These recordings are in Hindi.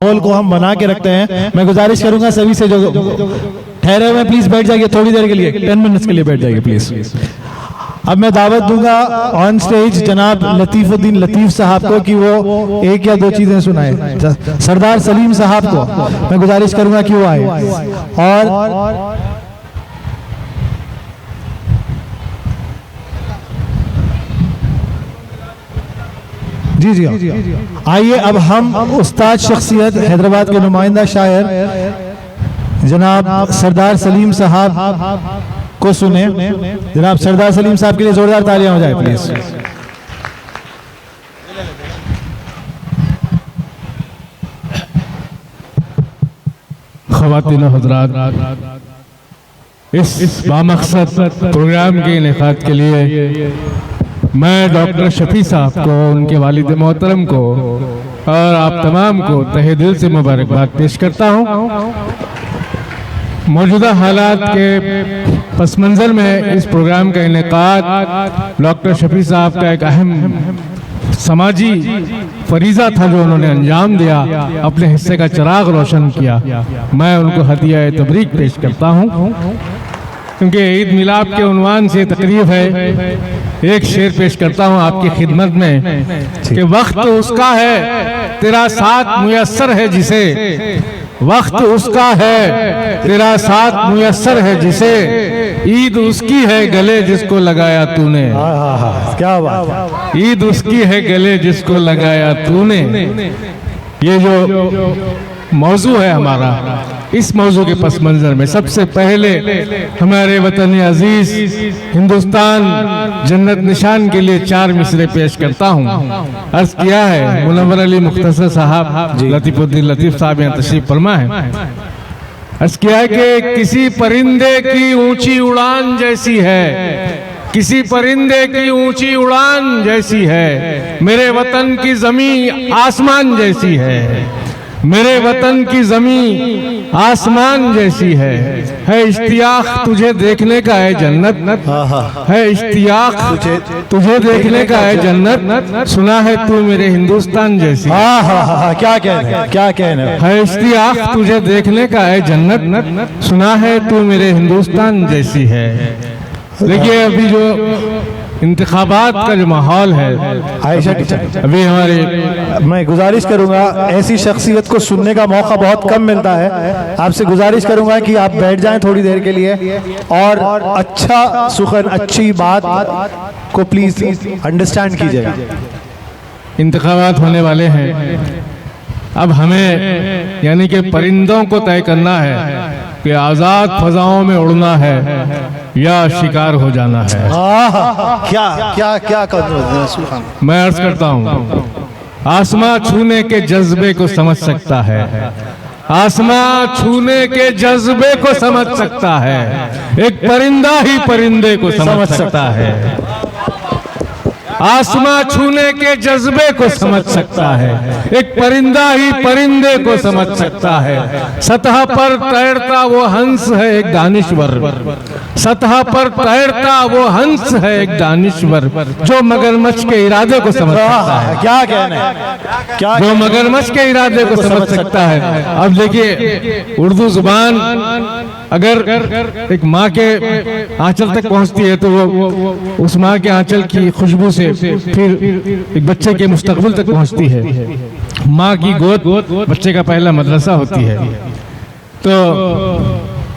माहौल को हम बना के रखते हैं। मैं गुजारिश करूंगा सभी से जो ठहरे हुए प्लीज बैठ जाइए थोड़ी देर के लिए, 10 मिनट्स के लिए बैठ जाइए प्लीज। अब मैं दावत दूंगा ऑन स्टेज जनाब लतीफुद्दीन लतीफ साहब को कि वो एक या दो चीजें सुनाए। सरदार सलीम साहब को मैं गुजारिश करूंगा कि वो आए और जी जी आइए अब हम उस्ताद शख्सियत हैदराबाद के नुमाइंदा शायर जनाब सरदार सलीम साहब को सुने। जनाब सरदार सलीम साहब के लिए जोरदार तालियां हो जाए प्लीज। ख़वातीन हज़रात, इस बामक़सद प्रोग्राम के इनेकाद के लिए मैं डॉक्टर शफी साहब को, उनके वालिद मोहतरम को और आप तमाम को तहे दिल से मुबारकबाद पेश करता हूँ। मौजूदा हालात के पस मंज़र में इस प्रोग्राम का इनेकाद डॉक्टर शफी साहब का एक अहम समाजी फरीज़ा था जो उन्होंने अंजाम दिया, अपने हिस्से का चिराग रोशन किया। मैं उनको हदिया तबरीक पेश करता हूँ क्योंकि ईद मिलाद के उन्वान से तकरीब है। एक शेर पेश करता हूँ आपकी खिदमत में कि वक्त उसका है तेरा साथ मुयस्सर है जिसे, वक्त उसका है तेरा साथ मुयस्सर है जिसे, ईद उसकी है गले जिसको लगाया तूने। क्या बात, ईद उसकी है गले जिसको लगाया तूने। ये जो मौजू है हमारा, इस मौजू के पस मंजर में सबसे पहले हमारे वतन अजीज हिंदुस्तान जन्नत निशान के लिए 4 मिसरे पेश करता हूँ। अर्ज किया है मुनव्वर अली मुख्तसर साहब लतीफुद्दीन लतीफ साहब यहाँ तशरीफ फरमा है। अर्ज किया है कि किसी परिंदे की ऊंची उड़ान जैसी है, किसी परिंदे की ऊंची उड़ान जैसी है, मेरे वतन की जमीन आसमान जैसी है, मेरे वतन की जमीन आसमान जैसी है इश्तियाक तुझे देखने का है जन्नत, है इश्तियाक तुझे देखने का है जन्नत, सुना है तू मेरे हिंदुस्तान जैसी। क्या कहना, क्या कहना है इश्तियाक तुझे देखने का है जन्नत, सुना है तू मेरे हिंदुस्तान जैसी है। देखिए अभी जो इंतखाबात का जो माहौल है आयशा अभी हमारे, मैं गुजारिश करूंगा ऐसी शख्सियत को सुनने का मौका बहुत कम मिलता है। आपसे गुजारिश करूंगा कि आप बैठ जाएं थोड़ी देर के लिए और अच्छा सुखन अच्छी बात को प्लीज अंडरस्टैंड कीजिएगा। इंतखाबात होने वाले हैं, अब हमें यानी कि परिंदों को तय करना है कि आजाद फजाओं में उड़ना है या शिकार हो जाना है। क्या क्या क्या मैं अर्ज करता हूँ, आसमां छूने के जज्बे को समझ सकता है, आसमां छूने के जज्बे को समझ सकता है, एक परिंदा ही परिंदे को समझ सकता है। आसमां छूने के जज्बे को समझ सकता है, एक परिंदा ही परिंदे को समझ सकता है। सतह पर तैरता वो हंस है एक दानिश्वर, सतह पर तैरता वो हंस है एक दानिश्वर, जो मगरमच्छ के इरादे को समझ सकता है। क्या कहना है, क्या जो मगरमच्छ के इरादे को समझ सकता है। अब देखिए उर्दू जुबान अगर एक माँ के आंचल तक पहुंचती है तो वो उस माँ के आंचल की खुशबू से फिर एक बच्चे के मुस्तकबिल तक पहुंचती है। माँ की गोद बच्चे का पहला मदरसा होती है। तो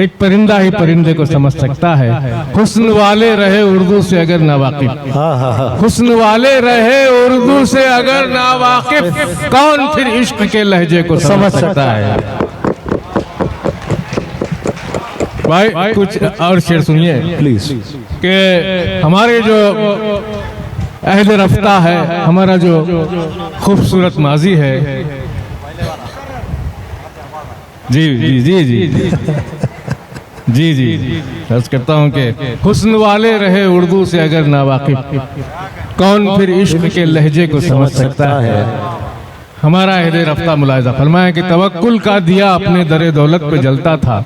एक परिंदा ही परिंदे को समझ सकता है। हुस्न वाले रहे उर्दू से अगर ना वाकिफ, हुस्न वाले रहे उर्दू से अगर ना वाकिफ, कौन फिर इश्क के लहजे को समझ सकता है। भाई कुछ और शेर सुनिए प्लीज। कि हमारे जो अहद रफ्ता है, हमारा जो खूबसूरत माजी है, जी जी जी जी जी जी अर्ज करता हूँ कि हुस्न वाले रहे उर्दू से अगर ना वाकिफ, कौन फिर इश्क के लहजे को समझ सकता है। हमारा हृदय रफ्ता मुलाहिजा फरमाया कि तवक्कुल का दिया अपने दरे दौलत पे जलता था,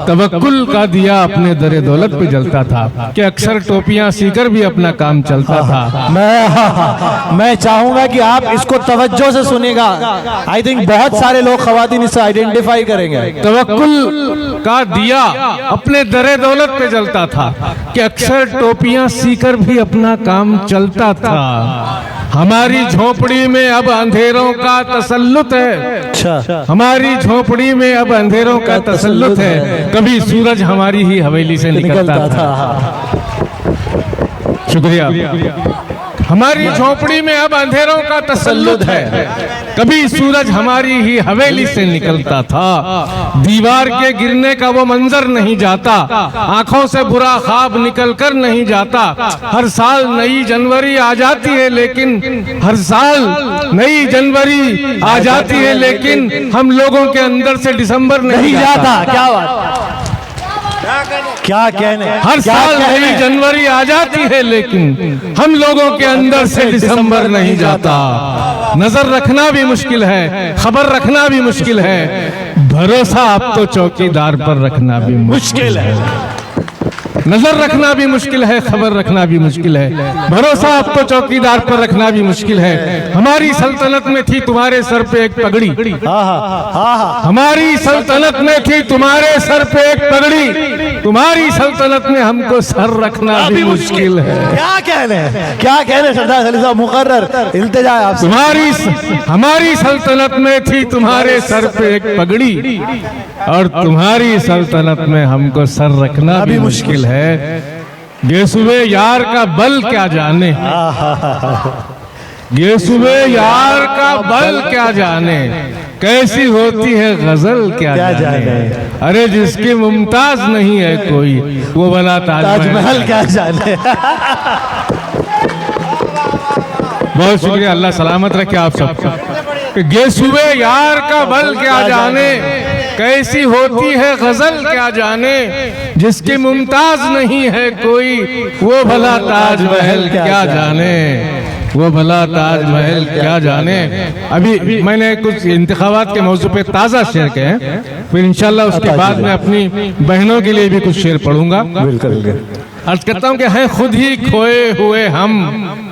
तवक्कुल का दिया अपने दरे दौलत पे जलता था, कि अक्सर टोपियां सीकर भी अपना काम चलता था। मैं चाहूंगा कि आप इसको तवज्जो से सुनेगा। आई थिंक बहुत सारे लोग खवातीन इससे आइडेंटिफाई करेंगे। तवक्कुल का दिया अपने दरे दौलत पे जलता था, कि अक्सर टोपियां सीकर भी अपना काम चलता था। हमारी झोपड़ी में अब अंधेरों का तसल्लुत है, अच्छा, हमारी झोपड़ी में अब अंधेरों का तसल्लुत है, कभी सूरज हमारी ही हवेली से निकलता था। शुक्रिया। हमारी झोपड़ी में अब अंधेरों का तसल्लुत है, कभी सूरज हमारी ही हवेली से निकलता था। दीवार के गिरने का वो मंजर नहीं जाता, आंखों से बुरा ख्वाब निकल कर नहीं जाता। हर साल नई जनवरी आ जाती है, लेकिन हर साल नई जनवरी आ जाती है, लेकिन हम लोगों के अंदर से दिसंबर नहीं जाता। क्या बात, क्या कहने। हर साल नई जनवरी आ जाती है, लेकिन हम लोगों के अंदर से दिसंबर नहीं जाता। नजर रखना भी मुश्किल है, खबर रखना भी मुश्किल है, भरोसा अब तो चौकीदार पर रखना भी मुश्किल है। नजर रखना भी मुश्किल है, खबर रखना भी मुश्किल है, भरोसा अब तो चौकीदार पर रखना भी मुश्किल है। हमारी सल्तनत में थी तुम्हारे सर पे एक पगड़ी, हमारी सल्तनत में थी तुम्हारे सर पे एक पगड़ी, तुम्हारी सल्तनत में हमको सर रखना भी मुश्किल है। क्या कहने सरदार अली साहब मुकर्रर इल्तिजा है आपसे। हमारी सल्तनत में थी तुम्हारे सर पे एक पगड़ी, और तुम्हारी सल्तनत में हमको सर रखना भी मुश्किल है। ये सुबह यार का बल क्या जाने, ये सुबह यार का बल क्या जाने, कैसी होती है गजल क्या जाने। अरे जिसकी मुमताज नहीं है कोई, वो भला ताजमहल क्या जाने। बहुत शुक्रिया, अल्लाह सलामत रखे आप सब। ये सुबह यार का बल क्या जाने, कैसी होती है गजल क्या जाने, जिसकी मुमताज नहीं है कोई, वो भला ताजमहल क्या जाने, वो भला ताजमहल क्या जाने। अभी मैंने कुछ इंतखाबात के मौजू पे ताज़ा शेर कहे हैं, फिर इंशाल्लाह उसके बाद मैं अपनी बहनों के लिए भी कुछ शेर पढ़ूंगा। अर्ज करता हूँ कि हैं खुद ही खोए हुए हम,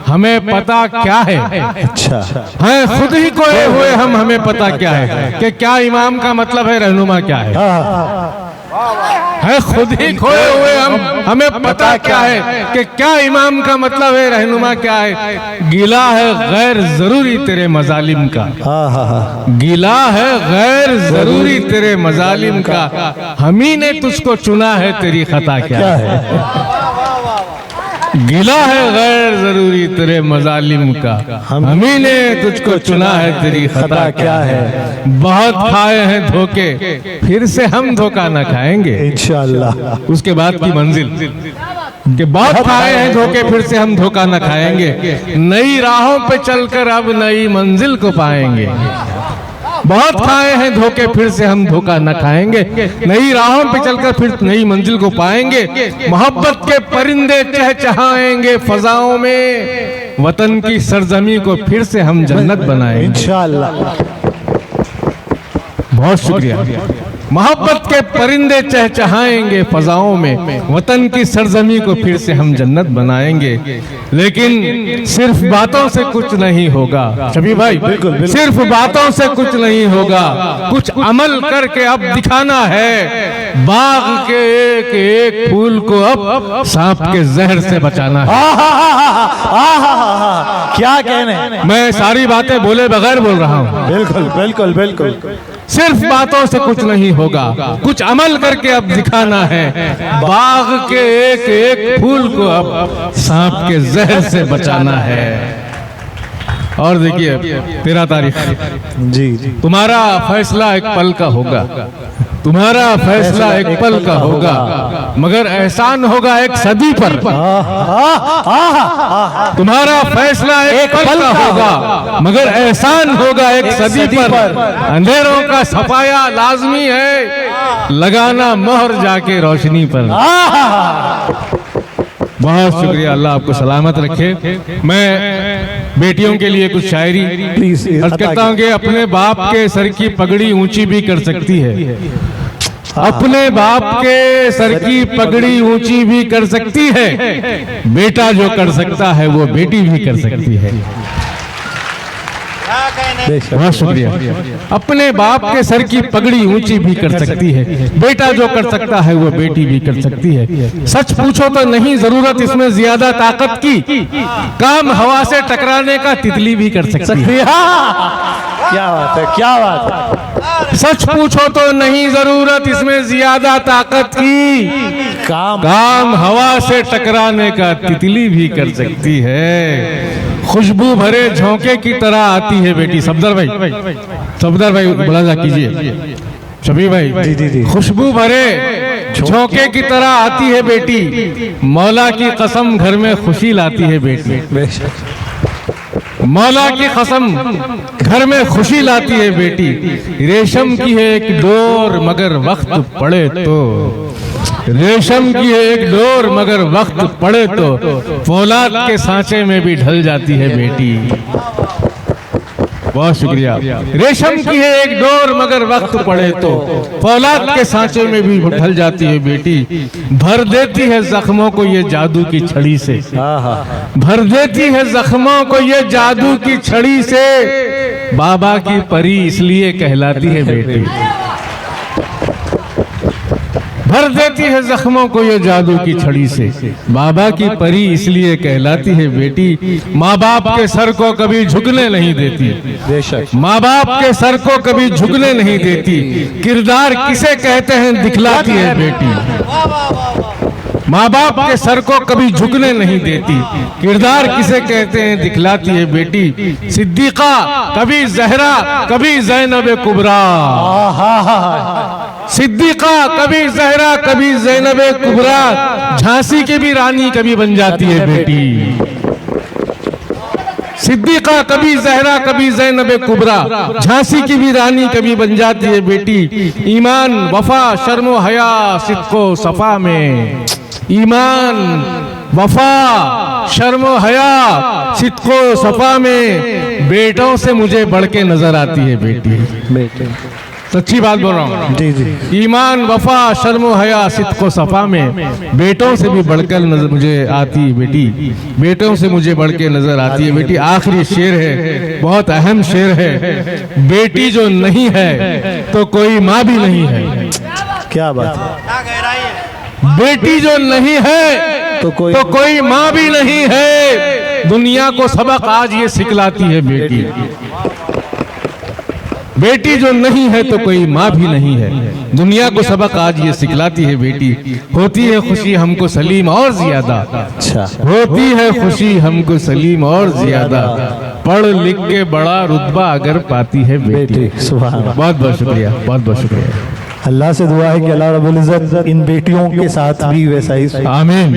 हमें पता क्या है। अच्छा, हैं खुद ही खोए हुए हम, हमें पता क्या है, कि क्या इमाम का मतलब है, रहनुमा क्या है। है खुद ही खोए हुए हम, हमें पता क्या है, कि क्या इमाम का मतलब है, रहनुमा क्या है। गिला है गैर जरूरी तेरे मजालिम का, गिला है गैर जरूरी तेरे मजालिम का, हम ही ने तुझको चुना है, तेरी खता क्या है। गिला है गैर जरूरी तेरे मजालिम का, हम ही ने तुझको चुना है, तेरी खता क्या है। बहुत खाए हैं धोखे, फिर से हम धोखा न खाएंगे इंशाअल्लाह। उसके बाद की मंजिल कि बहुत खाए हैं धोखे, फिर से हम धोखा न खाएंगे, नई राहों पे चलकर अब नई मंजिल को पाएंगे। बहुत खाए हैं धोखे, फिर से हम धोखा न खाएंगे, नई राहों पे चलकर फिर नई मंजिल को पाएंगे। मोहब्बत के परिंदे चहचहाएंगे फजाओं में, वतन की सरजमी को फिर से हम जन्नत बनाएंगे इंशाअल्लाह। बहुत शुक्रिया। मोहब्बत के परिंदे चहचहाएंगे फजाओं में, वतन की सरजमी को फिर से हम जन्नत बनाएंगे। लेकिन सिर्फ बातों से कुछ नहीं होगा शफी भाई, बिल्कुल, सिर्फ बातों से कुछ नहीं होगा, कुछ अमल करके अब दिखाना है। बाग के एक एक फूल को अब सांप के जहर से बचाना है। क्या कहने। मैं सारी बातें बोले बगैर बोल रहा हूँ। बिल्कुल बिल्कुल बिल्कुल। सिर्फ बातों से कुछ नहीं होगा, कुछ अमल करके अब दिखाना है। बाग के एक एक फूल को अब सांप के जहर से बचाना है। और देखिए 13 तारीख जी, तुम्हारा फैसला एक पल का होगा, तुम्हारा फैसला एक पल का होगा, मगर एहसान होगा एक सदी पर। तुम्हारा फैसला एक पल का होगा, मगर एहसान होगा एक सदी पर। अंधेरों का सफाया लाजमी है, लगाना मोहर जाके रोशनी पर। बहुत शुक्रिया, अल्लाह आपको सलामत रखे। मैं बेटियों के लिए कुछ शायरी प्लीज अर्ज करता हूँ कि अपने बाप के सर की पगड़ी ऊंची भी कर सकती है, अपने बाप के सर की पगड़ी ऊंची भी कर सकती है, बेटा जो कर सकता है वो बेटी भी कर सकती है। बहुत शुक्रिया। अपने बाप के सर की पगड़ी ऊंची भी कर सकती है, बेटा जो कर सकता है वो बेटी भी कर सकती है। सच पूछो तो नहीं जरूरत इसमें ज्यादा ताकत की, काम हवा से टकराने का तितली भी कर सकती है। क्या बात है, क्या बात है। सच पूछो तो नहीं जरूरत इसमें ज्यादा ताकत की, काम हवा से टकराने का तितली भी कर सकती है। खुशबू भरे झोंके की तरह आती है बेटी। सफदर भाई बुला कीजिए। शबीर भाई जी। खुशबू भरे झोंके की तरह आती है बेटी, मौला की कसम घर में खुशी लाती है बेटी। मौला की कसम घर में खुशी लाती है बेटी। रेशम की है एक डोर मगर वक्त पड़े तो, रेशम की है एक डोर मगर वक्त पड़े तो, फौलाद के सांचे में भी ढल जाती है बेटी। बहुत शुक्रिया। रेशम की है एक डोर मगर वक्त पड़े तो, फौलाद के सांचे में भी ढल जाती है बेटी। भर देती है जख्मों को ये जादू की छड़ी से, भर देती है जख्मों को ये जादू की छड़ी से, बाबा की परी इसलिए कहलाती है बेटी। भर देती है जख्मों को ये जादू की छड़ी से, बाबा की परी इसलिए कहलाती है बेटी। माँ बाप के सर को कभी झुकने नहीं देती, माँ बाप के सर को कभी झुकने नहीं देती। किरदार किसे कहते हैं दिखलाती है बेटी। माँ बाप के सर को कभी झुकने नहीं देती, किरदार किसे कहते हैं दिखलाती है बेटी। सिद्दीका कभी जहरा कभी ज़ैनब कुबरा, सिद्दीका कभी जहरा कभी ज़ैनब कुबरा, झांसी की भी रानी कभी बन जाती है बेटी। सिद्दीका कभी जहरा कभी ज़ैनब कुबरा, झांसी की भी रानी कभी बन जाती है बेटी। ईमान वफा शर्म हया सिद्को सफा में, ईमान वफा शर्म हया सिद्को सफा में, बेटों से मुझे बढ़ के नजर आती है बेटी। सच्ची बात बोल रहा हूँ जी। ईमान वफा शर्म हया सिद्को सफा में, बेटों से भी बढ़कर नजर मुझे आती है बेटी, बेटों से मुझे बढ़ के नजर आती है बेटी। आखिरी शेर है, बहुत अहम शेर है। बेटी जो नहीं है तो कोई माँ भी नहीं है। क्या बात है। बेटी जो नहीं है तो कोई माँ भी नहीं है। दुनिया को सबक आज ये सिखलाती है बेटी। बेटी जो नहीं है तो कोई माँ भी नहीं है, दुनिया को सबक आज ये सिखलाती है बेटी। होती है खुशी हमको सलीम और ज्यादा, होती है खुशी हमको सलीम और ज्यादा, पढ़ लिख के बड़ा रुतबा अगर पाती है बेटी। बहुत बहुत शुक्रिया, बहुत बहुत शुक्रिया। अल्लाह से दुआ है कि अल्लाह रब्बुल इज्जत इन बेटियों के साथ भी वैसा ही। आमीन।